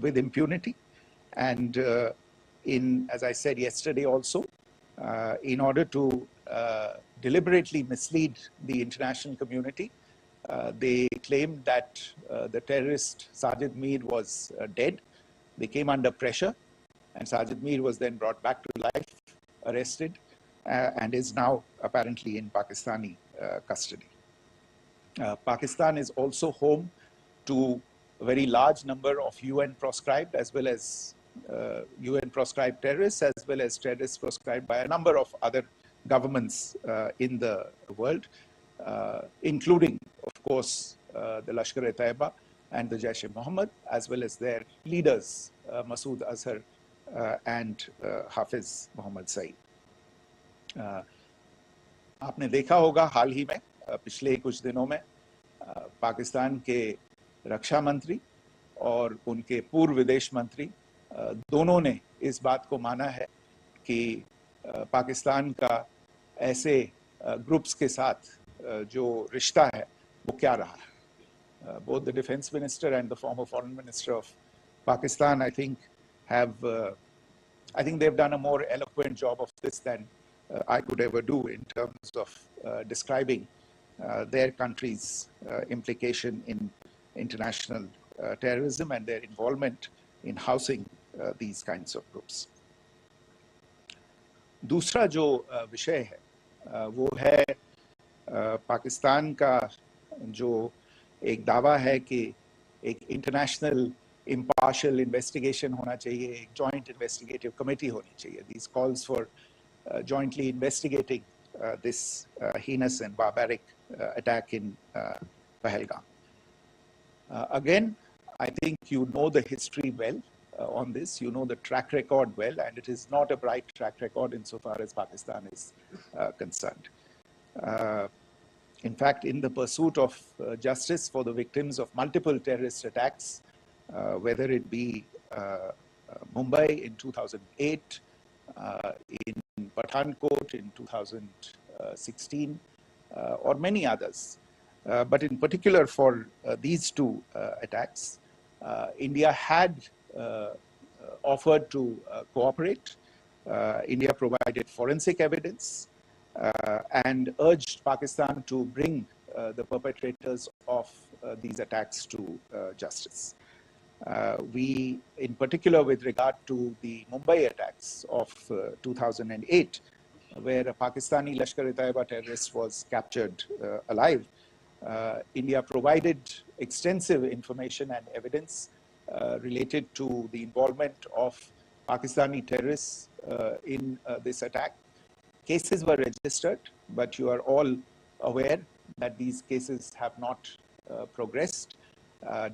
with impunity. And as I said yesterday also, in order to deliberately mislead the international community, they claimed that the terrorist Sajid Mir was dead. They came under pressure, and Sajid Mir was then brought back to life, arrested, and is now apparently in Pakistani custody. Pakistan is also home to a very large number of UN proscribed, as well as UN proscribed terrorists, as well as terrorists proscribed by a number of other governments in the world, including, of course, the Lashkar-e-Taiba and the Jaish-e-Mohammed, as well as their leaders, Masood Azhar and Hafiz Mohammed Saeed. आपने देखा होगा हाल ही में पिछले कुछ दिनों में पाकिस्तान के रक्षा मंत्री और उनके पूर्व विदेश मंत्री दोनों ने इस बात को माना है कि पाकिस्तान का ऐसे ग्रुप्स के साथ जो रिश्ता है वो क्या रहा है. Both the defense minister and the former foreign minister of Pakistan, I think they've done a more eloquent job of this than I could ever do in terms of describing their country's implication in international terrorism and their involvement in housing these kinds of groups. दूसरा जो विषय है वो है पाकिस्तान का जो एक दावा है कि एक इंटरनेशनल impartial investigation होना चाहिए, एक joint investigative committee होनी चाहिए. These calls for jointly investigating this heinous and barbaric attack in Pahलग. Again, I think you know the history well on this. You know the track record well, and it is not a bright track record insofar as Pakistan is concerned. In fact, in the pursuit of justice for the victims of multiple terrorist attacks, whether it be Mumbai in 2008, in Pathankot in 2016, or many others. But in particular for these two attacks, India had offered to cooperate. India provided forensic evidence and urged Pakistan to bring the perpetrators of these attacks to justice. We, in particular with regard to the Mumbai attacks of 2008, where a Pakistani Lashkar-e-Taiba terrorist was captured alive, India provided extensive information and evidence related to the involvement of Pakistani terrorists in this attack. Cases were registered, but you are all aware that these cases have not progressed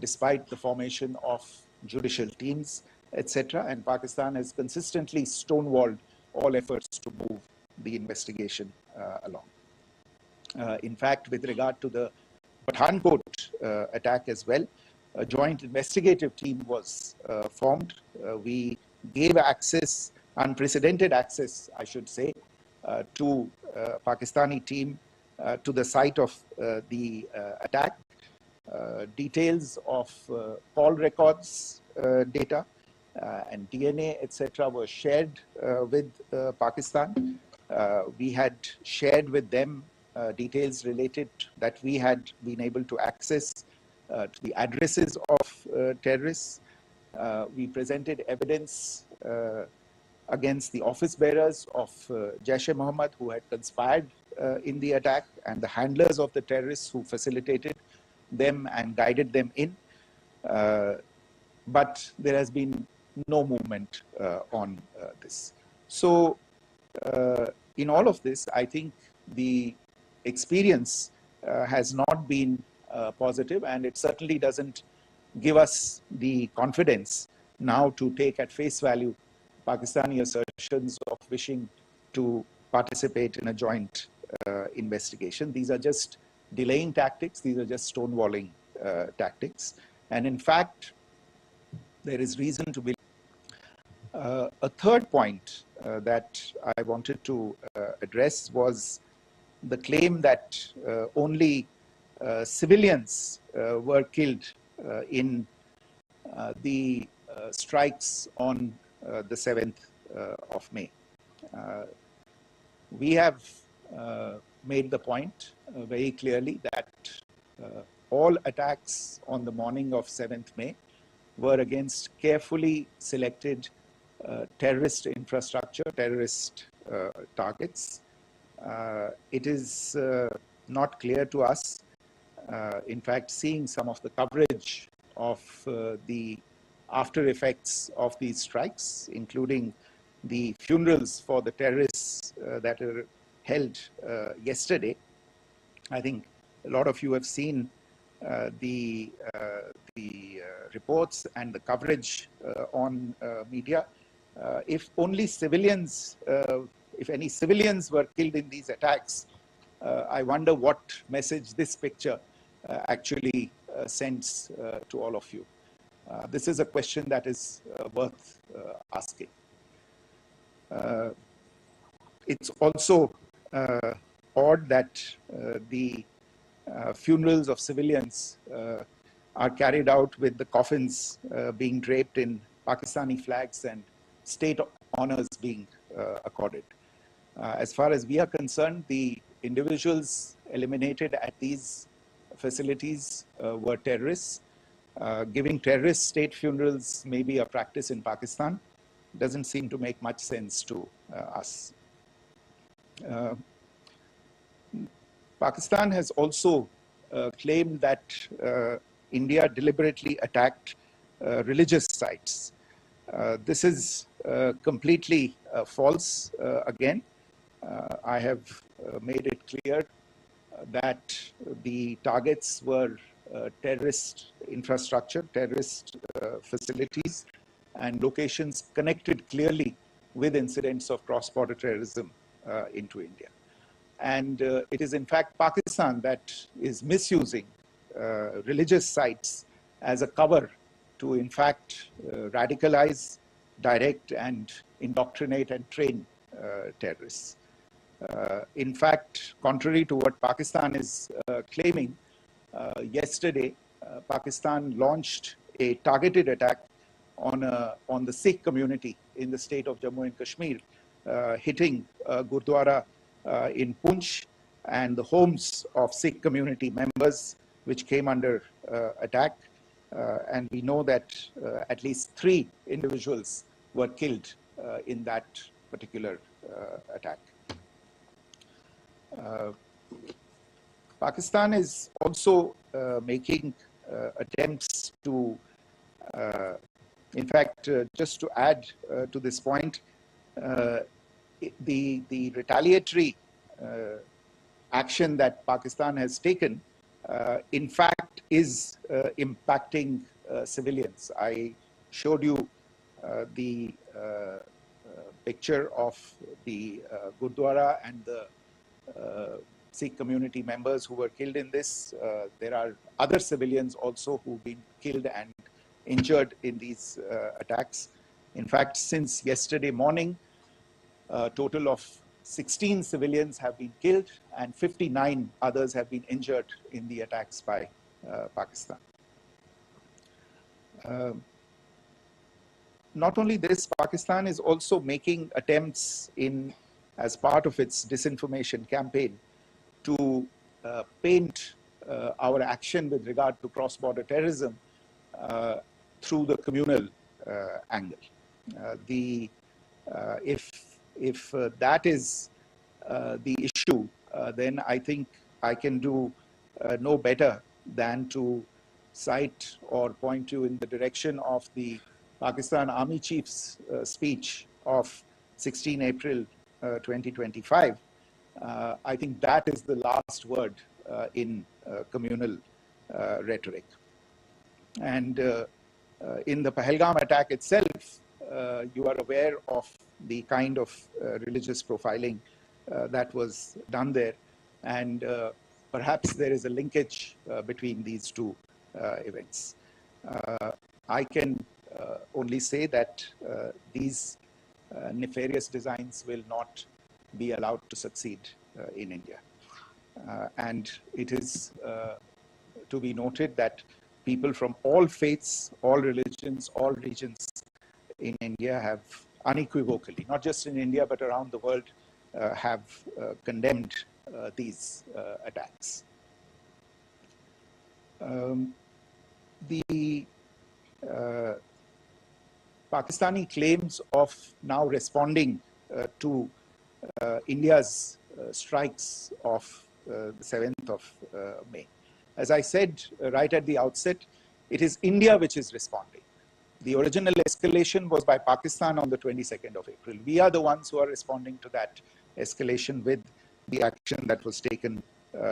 despite the formation of judicial teams, etc. And Pakistan has consistently stonewalled all efforts to move the investigation along. In fact, with regard to the Pathankot attack as well, a joint investigative team was formed. We gave access, unprecedented access, I should say, to Pakistani team to the site of the attack. Details of call records data and DNA, etc. were shared with Pakistan. We had shared with them details related that we had been able to access to the addresses of terrorists. We presented evidence against the office bearers of Jaish-e-Mohammed who had conspired in the attack and the handlers of the terrorists who facilitated them and guided them in. But there has been no movement on this. So in all of this, I think the experience has not been positive, and it certainly doesn't give us the confidence now to take at face value Pakistani assertions of wishing to participate in a joint investigation. These are just delaying tactics. These are just stonewalling tactics. And in fact, there is reason to believe. A third point that I wanted to address was the claim that only civilians were killed in the strikes on the 7th of May. We have made the point very clearly that all attacks on the morning of 7th May were against carefully selected terrorist infrastructure, terrorist targets. It is not clear to us, in fact, seeing some of the coverage of the after effects of these strikes, including the funerals for the terrorists that were held yesterday. I think a lot of you have seen the reports and the coverage on media. If only civilians, if any civilians were killed in these attacks, I wonder what message this picture actually sends to all of you. This is a question that is worth asking. It's also odd that the funerals of civilians are carried out with the coffins being draped in Pakistani flags and state honors being accorded. As far as we are concerned, the individuals eliminated at these facilities were terrorists. Giving terrorist state funerals may be a practice in Pakistan. Doesn't seem to make much sense to us. Pakistan has also claimed that India deliberately attacked religious sites. This is completely false again. I have made it clear that the targets were terrorist infrastructure, terrorist facilities, and locations connected clearly with incidents of cross-border terrorism into India. And it is in fact Pakistan that is misusing religious sites as a cover to in fact radicalize, direct, and indoctrinate and train terrorists. In fact, contrary to what Pakistan is claiming, yesterday Pakistan launched a targeted attack on the Sikh community in the state of Jammu and Kashmir, hitting Gurdwara in Poonch and the homes of Sikh community members, which came under attack. And we know that at least 3 individuals were killed in that particular attack. Pakistan is also making attempts to, in fact, just to add to this point, the retaliatory action that Pakistan has taken, in fact, is impacting civilians. I showed you the picture of the Gurdwara and the Sikh community members who were killed in this. There are other civilians also who've been killed and injured in these attacks. In fact, since yesterday morning, a total of 16 civilians have been killed and 59 others have been injured in the attacks by Pakistan. Not only this, Pakistan is also making attempts as part of its disinformation campaign to paint our action with regard to cross-border terrorism through the communal angle. If that is the issue, then I think I can do no better than to cite or point you in the direction of the Pakistan Army Chief's speech of 16 April 2025. I think that is the last word in communal rhetoric. And in the Pahalgam attack itself, you are aware of the kind of religious profiling that was done there. And perhaps there is a linkage between these two events. I can only say that these nefarious designs will not be allowed to succeed in India. And it is to be noted that people from all faiths, all religions, all regions in India have unequivocally, not just in India but around the world, have condemned these attacks. The Pakistani claims of now responding to India's strikes of the 7th of May. As I said right at the outset, it is India which is responding. The original escalation was by Pakistan on the 22nd of April. We are the ones who are responding to that escalation with the action that was taken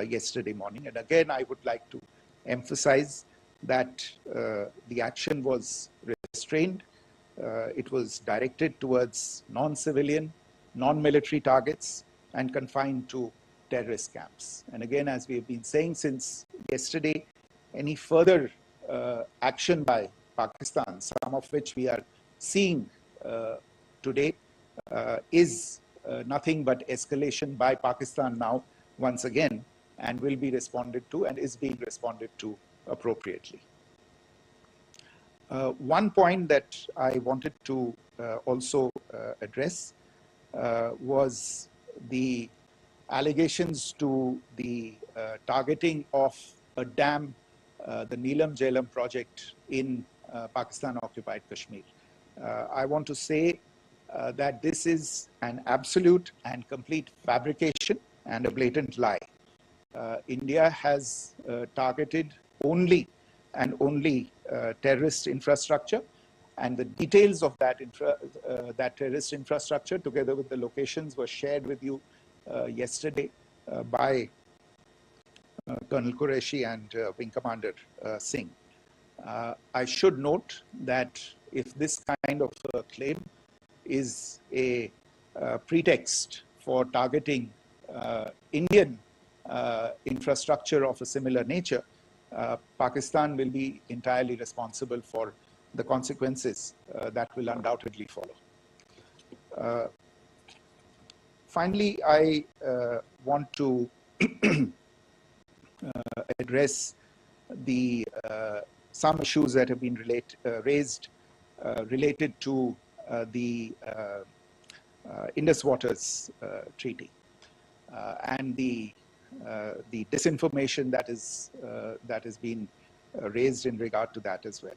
yesterday morning. And again, I would like to emphasize that the action was restrained. It was directed towards non-civilian, non-military targets and confined to terrorist camps. And again, as we have been saying since yesterday, any further action by Pakistan, some of which we are seeing today, is nothing but escalation by Pakistan now, once again, and will be responded to and is being responded to appropriately. One point that I wanted to also address was the allegations to the targeting of a dam, the Neelam Jhelum project in Pakistan-occupied Kashmir. I want to say that this is an absolute and complete fabrication and a blatant lie. India has targeted only and only terrorist infrastructure, and the details of that, that terrorist infrastructure, together with the locations, were shared with you yesterday by Colonel Qureshi and Wing Commander Singh. I should note that if this kind of claim is a pretext for targeting Indian infrastructure of a similar nature, Pakistan will be entirely responsible for the consequences that will undoubtedly follow. Finally, I want to address the some issues that have been raised related to the Indus Waters Treaty and the disinformation that has been raised in regard to that as well.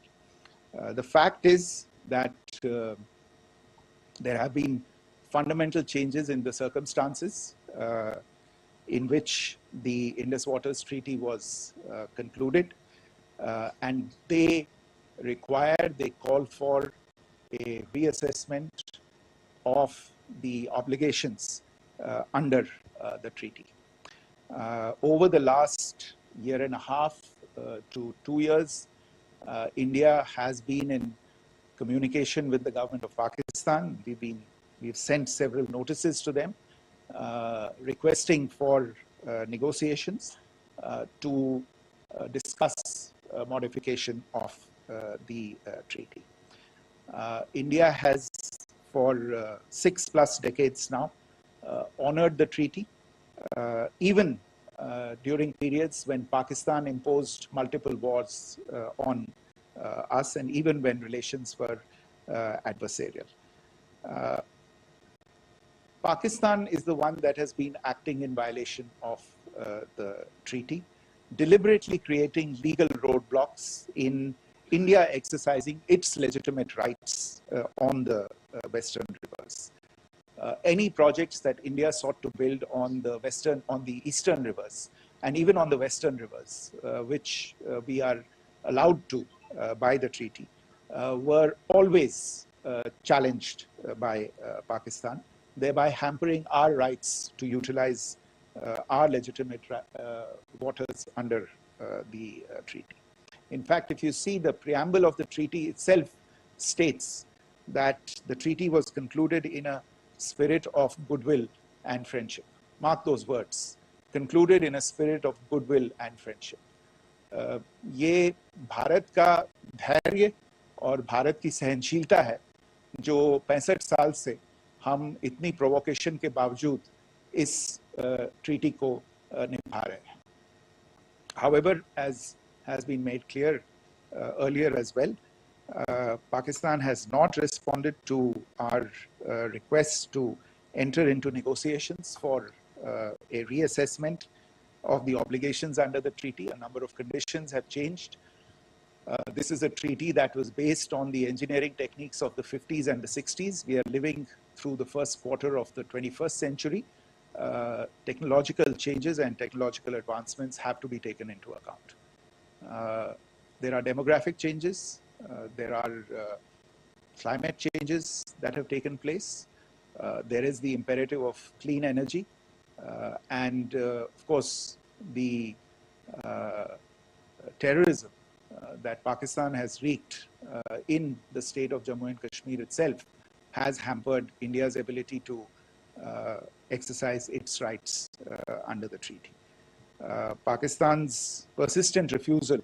The fact is that there have been fundamental changes in the circumstances in which the Indus Waters Treaty was concluded, and they call for a reassessment of the obligations under the treaty. Over the last year and a half to 2 years, India has been in communication with the government of Pakistan. We've sent several notices to them requesting for negotiations to discuss modification of the treaty. India has for 6+ decades now honored the treaty, even during periods when Pakistan imposed multiple wars on us, and even when relations were adversarial. Pakistan is the one that has been acting in violation of the treaty, deliberately creating legal roadblocks in India exercising its legitimate rights on the Western rivers. Any projects that India sought to build on the Eastern rivers, and even on the Western rivers, which we are allowed to by the treaty, were always challenged by Pakistan, thereby hampering our rights to utilize our legitimate waters under the treaty. In fact, if you see, the preamble of the treaty itself states that the treaty was concluded in a spirit of goodwill and friendship. Mark those words, concluded in a spirit of goodwill and friendship. ये भारत का धैर्य और भारत की सहनशीलता है जो 65 साल से हम इतनी प्रोवोकेशन के बावजूद इस ट्रीटी को निभा रहे हैं. However, as has been made clear earlier as well. Pakistan has not responded to our request to enter into negotiations for a reassessment of the obligations under the treaty. A number of conditions have changed. This is a treaty that was based on the engineering techniques of the 50s and the 60s. We are living through the first quarter of the 21st century. Technological changes and technological advancements have to be taken into account. There are demographic changes. There are climate changes that have taken place. There is the imperative of clean energy. And of course, the terrorism that Pakistan has wreaked in the state of Jammu and Kashmir itself has hampered India's ability to exercise its rights under the treaty. Pakistan's persistent refusal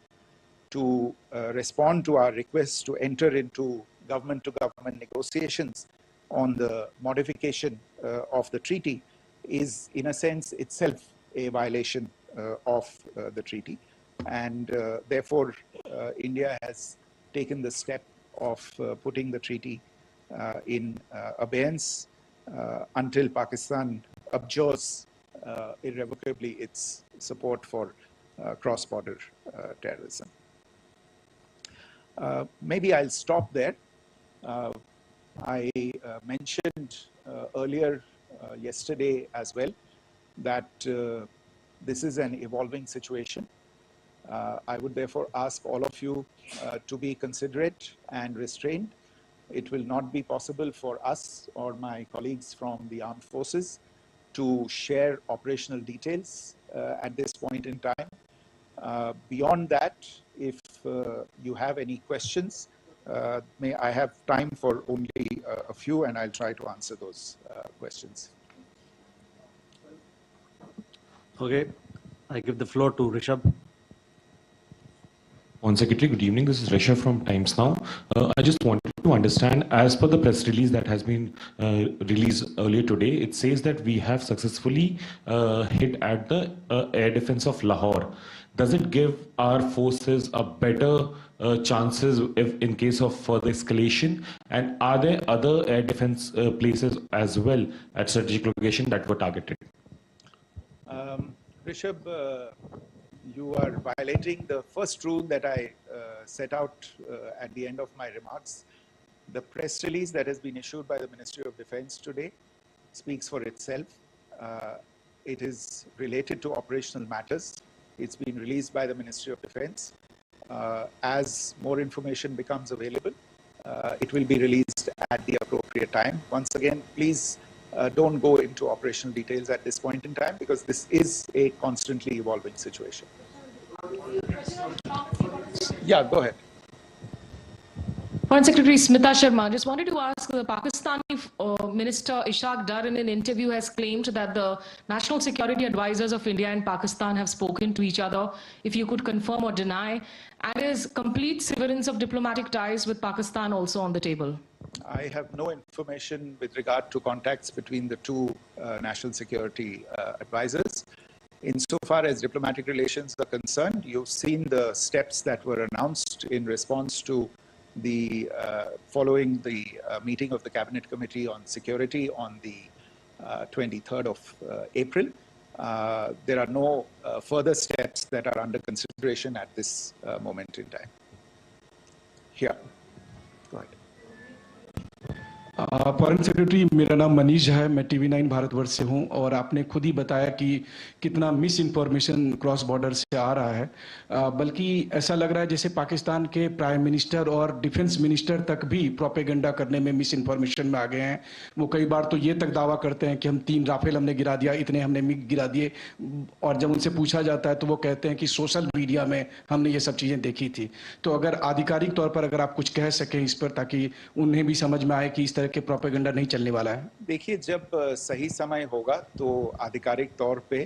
to respond to our request to enter into government-to-government negotiations on the modification of the treaty is, in a sense, itself a violation of the treaty. And therefore, India has taken the step of putting the treaty in abeyance until Pakistan abjures irrevocably its support for cross-border terrorism. Maybe I'll stop there. I mentioned earlier yesterday as well that this is an evolving situation. I would therefore ask all of you to be considerate and restrained. It will not be possible for us or my colleagues from the armed forces to share operational details at this point in time. Beyond that, if you have any questions, may I have time for only a few, and I'll try to answer those questions. Okay, I give the floor to Rishabh. On Secretary, good evening. This is Rishabh from Times Now. I just wanted to understand, as per the press release that has been released earlier today, it says that we have successfully hit at the air defense of Lahore. Does it give our forces a better chances if in case of further escalation? And are there other air defense places as well at strategic location that were targeted? Rishabh, you are violating the first rule that I set out at the end of my remarks. The press release that has been issued by the Ministry of Defense today speaks for itself. It is related to operational matters. It's been released by the Ministry of Defense. As more information becomes available, it will be released at the appropriate time. Once again, please don't go into operational details at this point in time, because this is a constantly evolving situation. Yeah, go ahead. Foreign Secretary Smita Sharma, just wanted to ask, the Pakistani Minister Ishaq Dar in an interview has claimed that the national security advisors of India and Pakistan have spoken to each other. If you could confirm or deny, and is complete severance of diplomatic ties with Pakistan also on the table? I have no information with regard to contacts between the two national security advisors. Insofar as diplomatic relations are concerned, you've seen the steps that were announced in response to the following the meeting of the Cabinet Committee on Security on the 23rd of April. There are no further steps that are under consideration at this moment in time. Here, go ahead. Foreign secretary, मेरा नाम मनीष है, मैं TV9 Bharatvarsh से हूं, और आपने खुद ही बताया कि कितना मिस इन्फॉर्मेशन क्रॉस बॉर्डर से आ रहा है, बल्कि ऐसा लग रहा है जैसे पाकिस्तान के प्राइम मिनिस्टर और डिफेंस मिनिस्टर तक भी प्रोपेगेंडा करने में मिस इन्फॉर्मेशन में आ गए हैं। वो कई बार तो ये तक दावा करते हैं कि हम 3 राफेल हमने गिरा दिया, इतने हमने मिग गिरा दिए, और जब उनसे पूछा जाता है तो वो कहते हैं कि सोशल मीडिया में हमने ये सब चीज़ें देखी थी। तो अगर आधिकारिक तौर पर अगर आप कुछ कह सकें इस पर, ताकि उन्हें भी समझ में आए कि इस तरह के प्रोपेगेंडा नहीं चलने वाला है। देखिए, जब सही समय होगा तो आधिकारिक तौर पे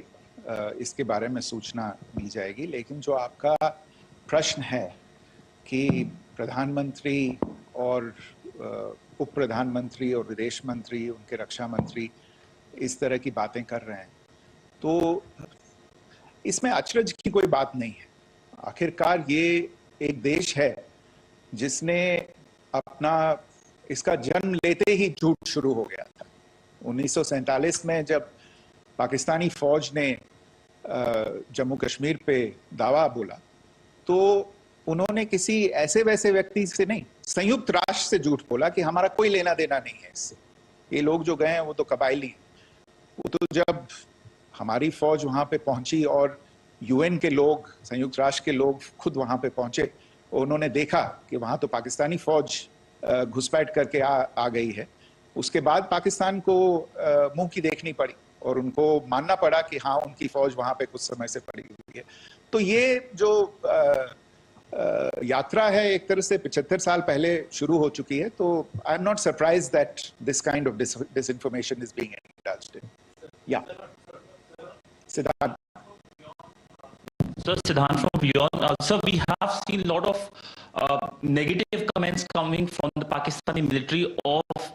इसके बारे में सूचना दी जाएगी, लेकिन जो आपका प्रश्न है कि प्रधानमंत्री और उप प्रधानमंत्री और विदेश मंत्री, उनके रक्षा मंत्री इस तरह की बातें कर रहे हैं, तो इसमें अचरज की कोई बात नहीं है। आखिरकार ये एक देश है जिसने अपना इसका जन्म लेते ही झूठ शुरू हो गया था। 1947 में जब पाकिस्तानी फौज ने जम्मू कश्मीर पे दावा बोला तो उन्होंने किसी ऐसे वैसे व्यक्ति से नहीं, संयुक्त राष्ट्र से झूठ बोला कि हमारा कोई लेना देना नहीं है इससे, ये लोग जो गए हैं वो तो कबायली हैं। वो तो जब हमारी फौज वहां पे पहुंची और यूएन के लोग, संयुक्त राष्ट्र के लोग खुद वहां पे पहुंचे, उन्होंने देखा कि वहां तो पाकिस्तानी फौज घुसपैठ करके आ गई है, उसके बाद पाकिस्तान को मुंह की देखनी पड़ी और उनको मानना पड़ा कि हाँ उनकी फौज वहां पे कुछ समय से पड़ी हुई है। तो ये जो यात्रा है एक तरह से 75 साल पहले शुरू हो चुकी है, तो I am not surprise that this kind of disinformation is being indulged in. Yeah Siddharth. So, Siddharth from beyond. Sir, we have seen a lot of negative comments coming from the Pakistani military of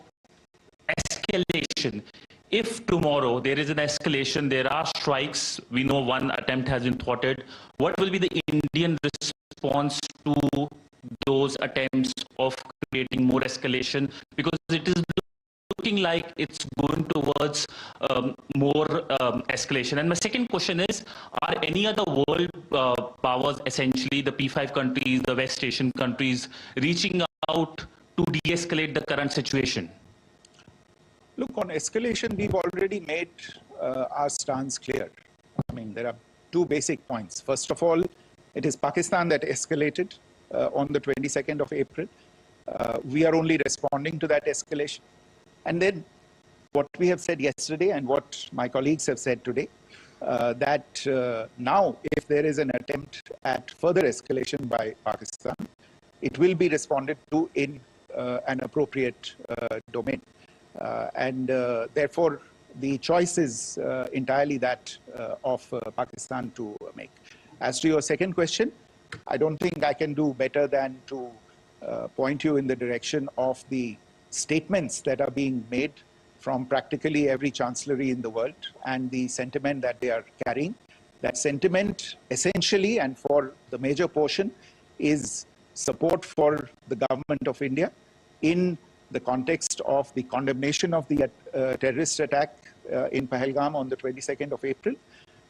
escalation. If tomorrow there is an escalation, there are strikes, we know one attempt has been thwarted, what will be the Indian response to those attempts of creating more escalation? Because it is looking like it's going towards more escalation. And my second question is, are any other world powers, essentially the P5 countries, the West Asian countries, reaching out to de-escalate the current situation? Look, on escalation, we've already made our stance clear. I mean, there are two basic points. First of all, it is Pakistan that escalated on the 22nd of April. We are only responding to that escalation. And then what we have said yesterday and what my colleagues have said today, that now if there is an attempt at further escalation by Pakistan, it will be responded to in an appropriate domain. And therefore, the choice is entirely that of Pakistan to make. As to your second question, I don't think I can do better than to point you in the direction of the statements that are being made from practically every chancellery in the world and the sentiment that they are carrying. That sentiment, essentially, and for the major portion, is support for the government of India in the context of the condemnation of the terrorist attack in Pahलगाम on the 22nd of April.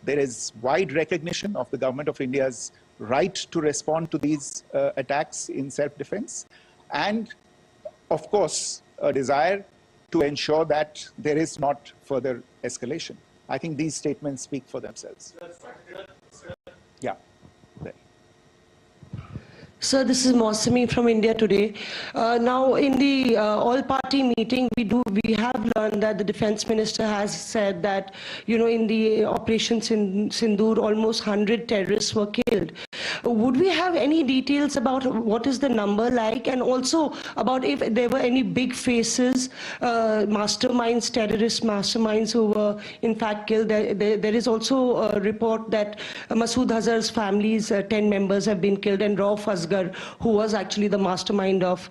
There is wide recognition of the government of India's right to respond to these attacks in self-defense, and of course, a desire to ensure that there is not further escalation. I think these statements speak for themselves. Yeah. There. Sir, this is Mosami from India Today. Now, in the all-party meeting, we have learned that the defense minister has said that, in the operation Sindoor, almost 100 terrorists were killed. Would we have any details about what is the number like, and also about if there were any big faces, masterminds, terrorist masterminds who were in fact killed? There is also a report that Masood Azhar's family's 10 members have been killed, and Rauf Asghar, who was actually the mastermind of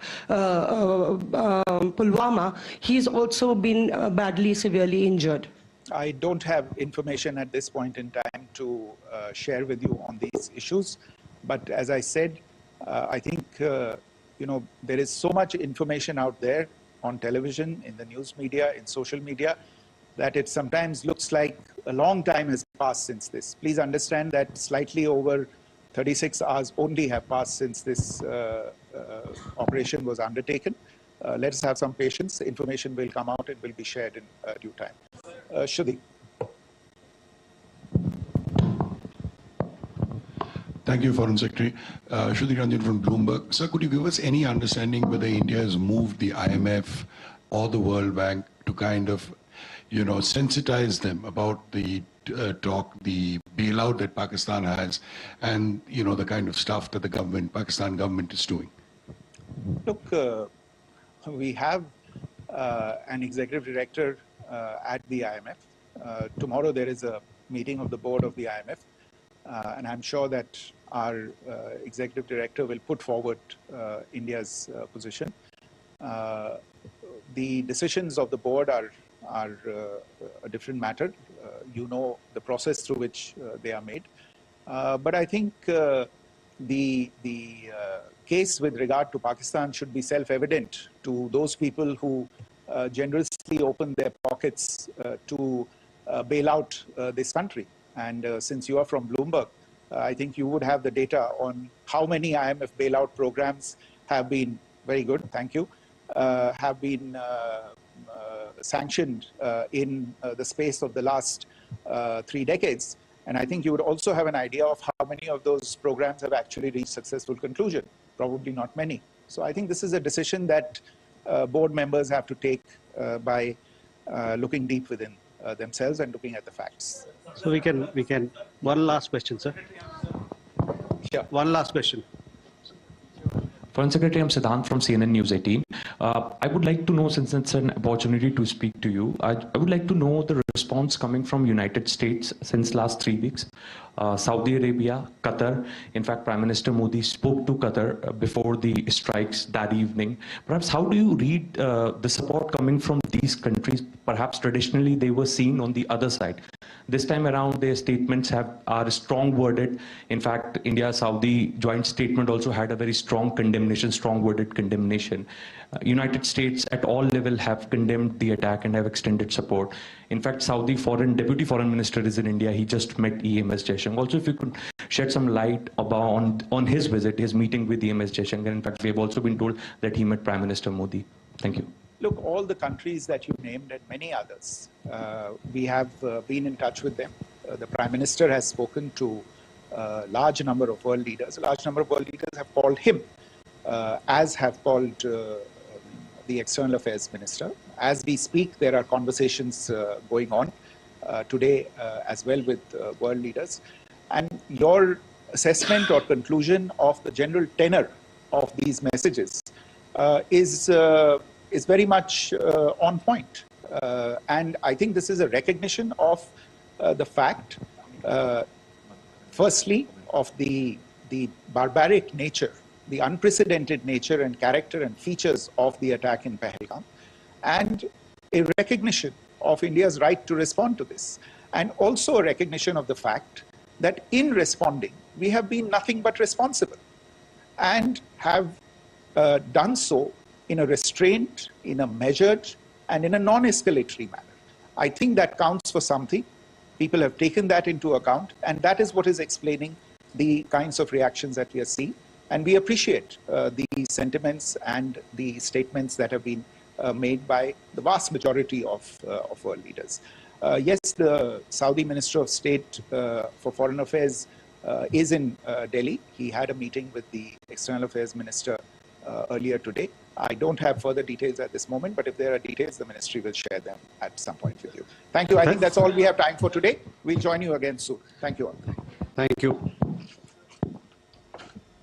Pulwama, he's also been badly, severely injured. I don't have information at this point in time to share with you on these issues. But as I said, I think, there is so much information out there on television, in the news media, in social media, that it sometimes looks like a long time has passed since this. Please understand that slightly over 36 hours only have passed since this operation was undertaken. Let us have some patience. Information will come out and will be shared in due time. Shruti. Thank you, Foreign Secretary. Shruti Ranjan from Bloomberg. Sir, could you give us any understanding whether India has moved the IMF or the World Bank to kind of, sensitize them about the the bailout that Pakistan has, and the kind of stuff that the Pakistan government is doing? Look, we have an executive director at the IMF. Tomorrow there is a meeting of the board of the IMF, and I'm sure that our executive director will put forward India's position. The decisions of the board are a different matter. You know the process through which they are made. But I think the case with regard to Pakistan should be self-evident to those people who generously open their pockets to bail out this country. And since you are from Bloomberg, I think you would have the data on how many IMF bailout programs have been, very good, thank you, have been sanctioned in the space of the last 3 decades. And I think you would also have an idea of how many of those programs have actually reached successful conclusion. Probably not many. So I think this is a decision that board members have to take by looking deep within themselves and looking at the facts. So we can, one last question, sir. Yeah. One last question. Foreign Secretary, I'm Siddhant from CNN News 18. I would like to know, since it's an opportunity to speak to you, I would like to know the response coming from United States since last 3 weeks. Saudi Arabia, Qatar. In fact, Prime Minister Modi spoke to Qatar before the strikes that evening. Perhaps how do you read the support coming from these countries? Perhaps traditionally they were seen on the other side. This time around, their statements are strong worded. In fact, India-Saudi joint statement also had a very strong condemnation, strong worded condemnation. United States at all level have condemned the attack and have extended support. In fact, Saudi Deputy Foreign Minister is in India. He just met EMS Jaishankar. Also, if you could shed some light on his visit, his meeting with EMS Jaishankar. In fact, we have also been told that he met Prime Minister Modi. Thank you. Look, all the countries that you named and many others, we have been in touch with them. The Prime Minister has spoken to a large number of world leaders. A large number of world leaders have called him, as have called the External Affairs Minister. As we speak, there are conversations going on today as well with world leaders. And your assessment or conclusion of the general tenor of these messages is very much on point. And I think this is a recognition of the fact, firstly, of the barbaric nature, the unprecedented nature and character and features of the attack in Pahलg, and a recognition of India's right to respond to this, and also a recognition of the fact that in responding, we have been nothing but responsible and have done so in a restrained, in a measured, and in a non-escalatory manner. I think that counts for something. People have taken that into account, and that is what is explaining the kinds of reactions that we are seeing. And we appreciate the sentiments and the statements that have been made by the vast majority of world leaders. Yes, the Saudi Minister of State for Foreign Affairs is in Delhi. He had a meeting with the External Affairs Minister earlier today. I don't have further details at this moment, but if there are details, the ministry will share them at some point with you. Thank you. I think that's all we have time for today. We'll join you again soon. Thank you all. Thank you.